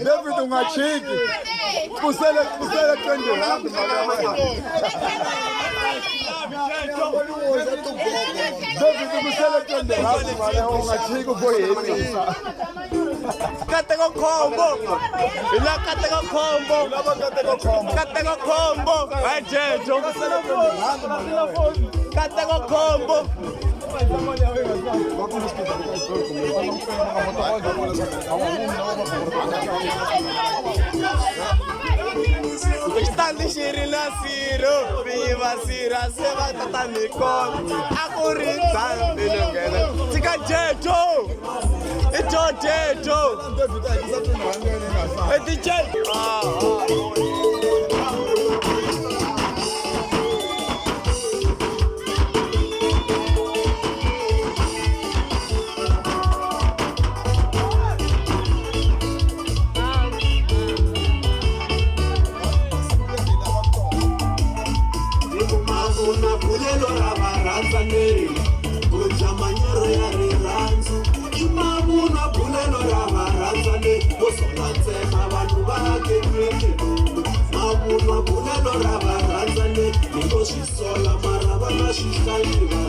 David ungachiki. Kusele twende lapho David kusele twende lapho ungachiki boyini. Kate ko combo. Ila kate ko combo. Kate ko combo. Ay Jejo. Kate ko combo. Standi shirina siro, viva sira se va tatamikon. Akurinta binogene. Tika Jejo. It's Jejo. It's Jejo. bulelo ra varandzane kuja manyoro ya rirhandzu imavunwa bulelo ra varandzane vosola ntsena vanhu va kenwini mavunwa bulelo ra varandzane niko swisola mara va na swihlayiva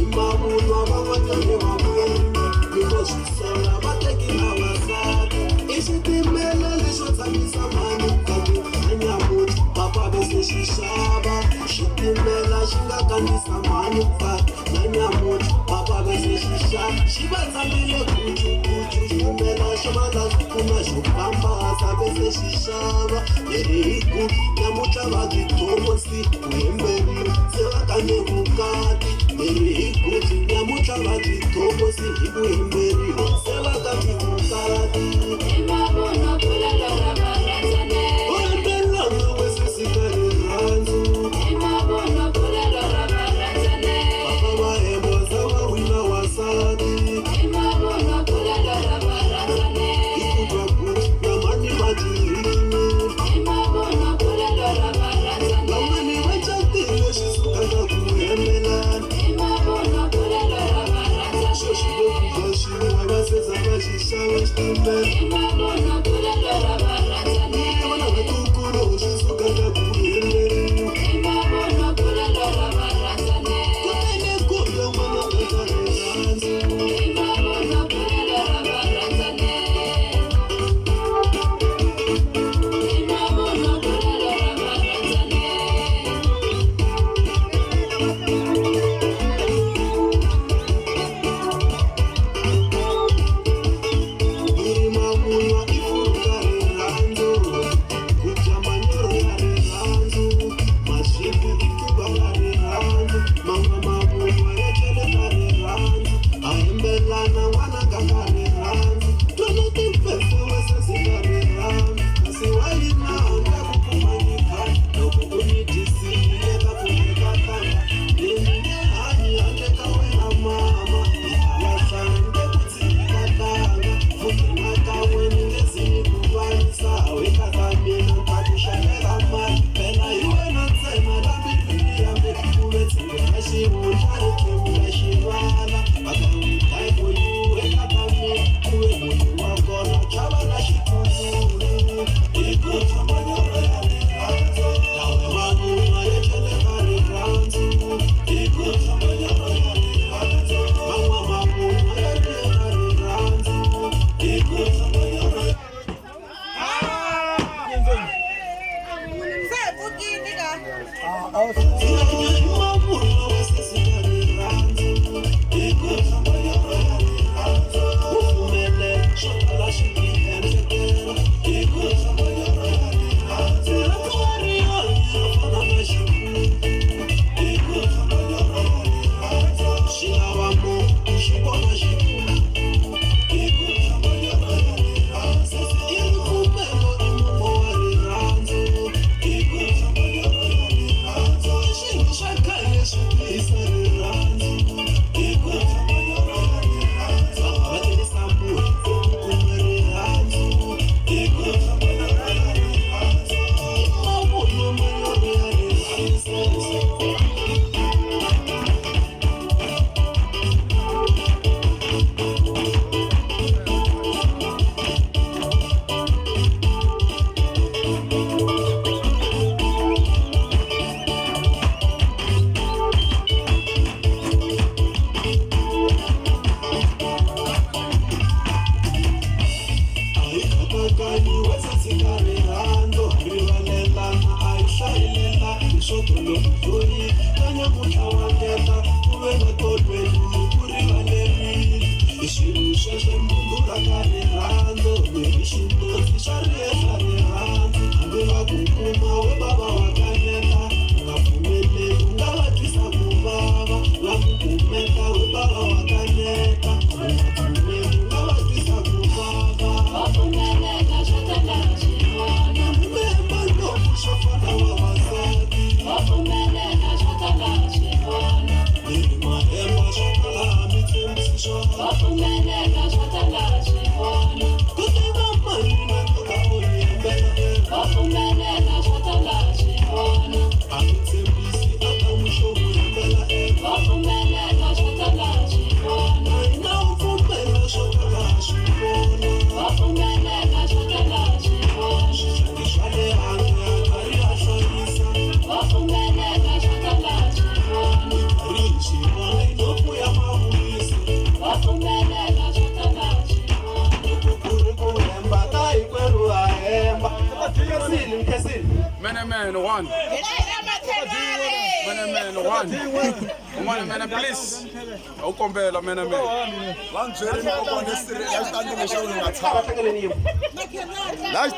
imavunwa van'wanyani va vuyeriwe niko swisola va teki na vasati i xitimela lexo tshamisa mani kati anyamuti papa vese xi xava xitimela xi nga kanisa mani kati nanyamuti papa vese xi xava xi va tshamile kucukucu xitimela xi va la swikuma xo fambasa vese xi xava lehiku namutlha va vithomosi ku hemberiwa se va kane vukati lehiku namutlha va vithomosi hi ku hemberiwa se va kane vukati Wafumeleka shota Man, one. Man, one. Man, please. Ukombela, man. Lanjeri na ukone siri, last time ni mesha ungathaba. Last